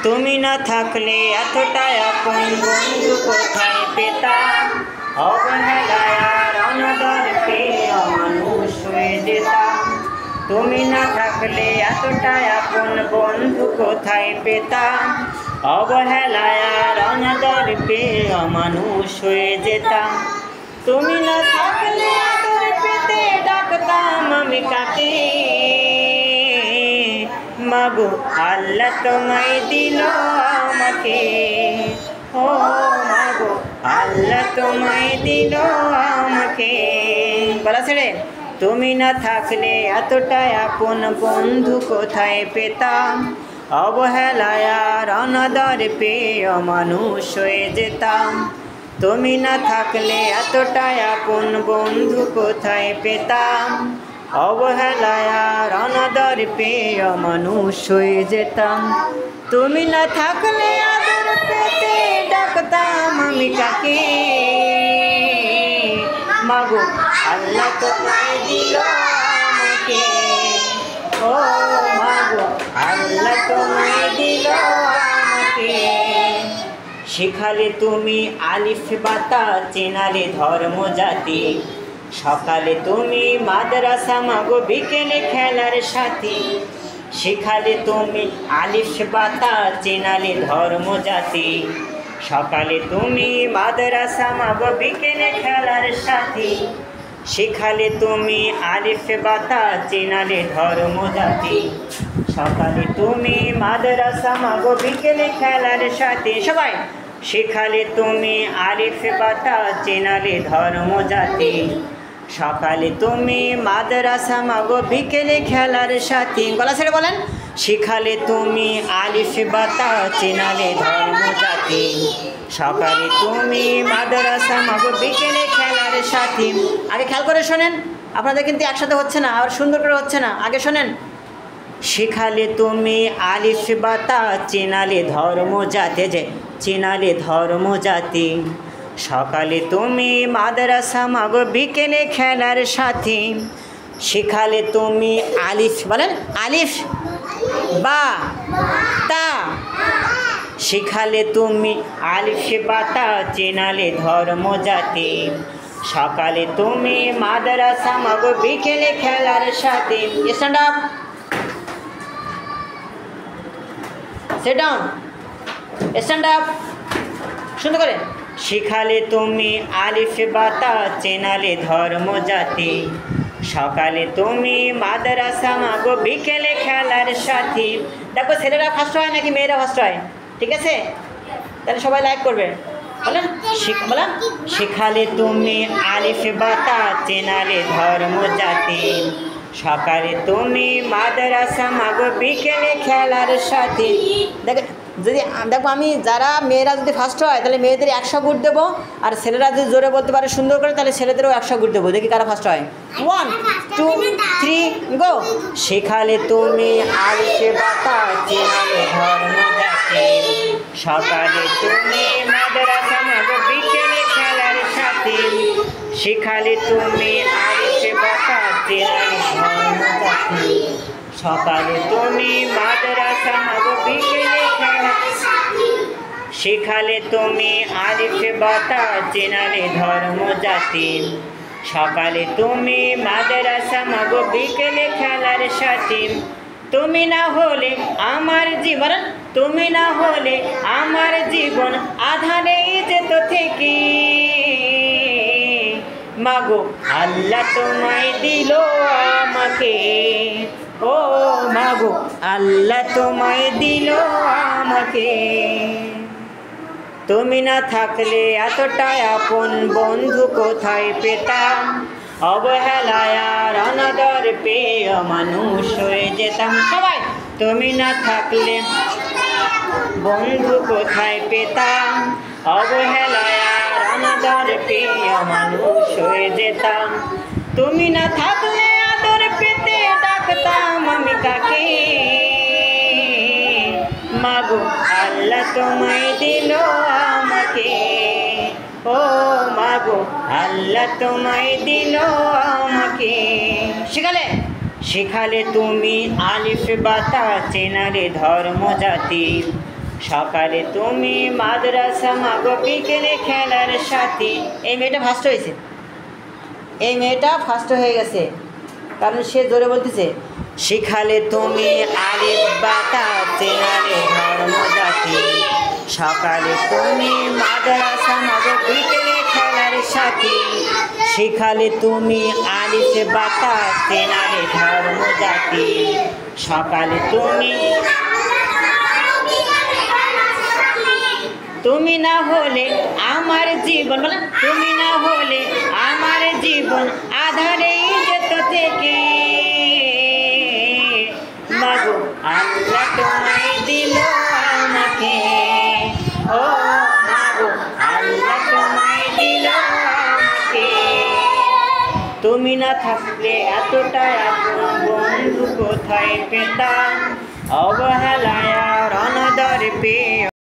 তুমি না থাকলে এতটা আপন বন্ধু কোথায় পেতাম, অবহেলায় আর অনাদর পেয়ে অমানুষ হয়ে যেতাম। তুমি না থাকলে এতটা আপন বন্ধু কোথায় পেতাম, অবহেলায় আর অনাদর পেয়ে অমানুষ হয়ে যেতাম। তুমি না থাকলে আদর পেতে ডাকতাম আমি কাকে, মাগো আল্লাহ তোমায় দিল আমাকে, ও মাগো আল্লাহ তোমায় দিল আমাকে। বলা ছেড়ে তুমি না থাকলে এতটা আপন বন্ধু কোথায় পেতাম, অবহেলায় আর অনাদর পেয়ে অমানুষ হয়ে যেতাম। তুমি না থাকলে এতটা আপন বন্ধু কোথায় পেতাম, অবহেলায় আর অনাদর পেয়ে অমানুষ হয়ে যেতাম। তুমি না থাকলে আদর পেতে ডাকতাম আমি কাকে, মাগো আল্লাহ তোমায় দিল আমাকে, ও মাগো আল্লাহ তোমায় দিল আমাকে। শিখালে তুমি আলিফ বাতা চেনালে ধর্ম জাতি, সকালে তুমি মাদ্রাসা মাগো বিকেলে খেলার সাথী। শিখালে তুমি আলিফ বাতা চেনালে ধর্ম জাতি, সকালে তুমি মাদ্রাসা মাগো বিকেলে খেলার সাথী। শিখালে তুমি আলিফ বাতা চেনালে ধর্ম জাতি, সকালে তুমি মাদ্রাসা মাগো বিকেলে খেলার সাথী। সবাই শিখালে তুমি আলিফ বাতা চেনালে ধর্ম জাতি, সকালে তুমি মাদ্রাসা মাগো বিকেলে খেলার সাথী। গলা ছেড়ে বলেন, শিখালে তুমি আলিফ বাতা চেনালে ধর্ম জাতি, সকালে তুমি মাদ্রাসা মাগো বিকেলে খেলার সাথী। আগে খেয়াল করে শোনেন, আপনাদের কিন্তু একসাথে হচ্ছে না, আর সুন্দর করে হচ্ছে না। আগে শোনেন, শিখালে তুমি আলিফ বাতা চেনালে ধর্ম জাতি, যে চেনালে ধর্ম জাতি, সকালে তুমি মাদ্রাসা মাগো বিকেলে খেলার সাথী। শিখালে তুমি আলিফ, বলেন আলিফ বা তা, শিখালে তুমি আলিফ বাতা চেনালে ধর্ম জাতি, সকালে তুমি মাদ্রাসা মাগো বিকেলে খেলার সাথী। Stand up, sit down, stand up, সুন্দর করে। শিখালে তুমি আলিফ বাতা চেনালে ধর্ম জাতি, সকালে তুমি মাদ্রাসা মাগো বিকেলে খেলার সাথী। দেখো ছেলেরা ফার্স্ট হয় নাকি মেয়েরা ফার্স্ট হয়? ঠিক আছে, তাহলে সবাই লাইক করবে। বলেন বলেন, শিখালে তুমি আলিফ বাতা চেনালে ধর্ম জাতি, সকালে তুমি মাদ্রাসা মাগো বিকেলে খেলার সাথী। দেখো আমি যারা মেয়েরা যদি ফার্স্ট হয় তাহলে মেয়েদের 100 গুণ দেবো, আর ছেলেরা যদি জোরে বলতে পারে সুন্দর করে তাহলে ছেলেদেরও 100 গুণ দেবো। দেখি কারা ফার্স্ট হয়। 1 2 3 গো। শিখালে তুমি আলিফ বাতা চেনালে ধর্ম জাতি, সকালে তুমি মাদ্রাসা মাগো বিকেলে খেলার সাথী। শিখালে তুমি আলিফ বাতা চেনালে ধর্ম জাতি, সকালে তুমি মাদ্রাসা মাগো বিকেলে খেলার। শিখালে তুমি আলিফ বাতা চেনালে ধর্ম জাতি, সকালে তুমি মাদ্রাসা মাগো বিকেলে খেলার সাথী। তুমি না হলে আমার জীবন, তুমি না হলে আমার জীবন আধারেই যেত থেকে, মাগো আল্লাহ তোমায় দিল আমাকে, ও মাগো আল্লাহ তোমায় দিল আমাকে। তুমি না থাকলে এতটা আপন বন্ধু কোথায় পেতাম, অবহেলায় আর অনাদর পেয়ে অমানুষ হয়ে যেতাম। সবাই তুমি না থাকলে বন্ধু কোথায় পেতাম, অবহেলায় আর অনাদর পেয়ে অমানুষ হয়ে যেতাম। তুমি না থাকলে আদর পেতে ডাকতাম আমি কাকে, মাগো আল্লাহ তোমায় দিল আমাকে, ও মাগো আল্লাহ তোমায় দিল আমাকে। শিখালে শিখালে তুমি আলিফ বাতা চেনালে ধর্ম জাতি, সকালে তুমি মাদ্রাসা মাগো বিকেলে খেলার সাথী। এই মেয়েটা ফার্স্ট হয়েছে, এই মেয়েটা ফার্স্ট হয়ে গেছে, কারণ সে জোরে বলতেছে শিখালে তুমি আলিফ বাতা চেনালে ধর্ম জাতি। সকালে তুমি মাদ্রাসা মাগো বিকেলে খেলার সাথী। শিখালে তুমি আলিফ বাতা চেনালে ধর্ম জাতি। সকালে তুমি না হলে আমার জীবন, বলে তুমি না হলে আমার জীবন আধারেই যেত থেকে। মাগো আল্লাহ তোমায় দিল আমাকে, ও মাগো আল্লাহ তোমায় দিল আমাকে। তুমি না থাকলে এতটা আপন বন্ধু কোথায় পেতাম, অবহেলায় অনাদর পেয়ে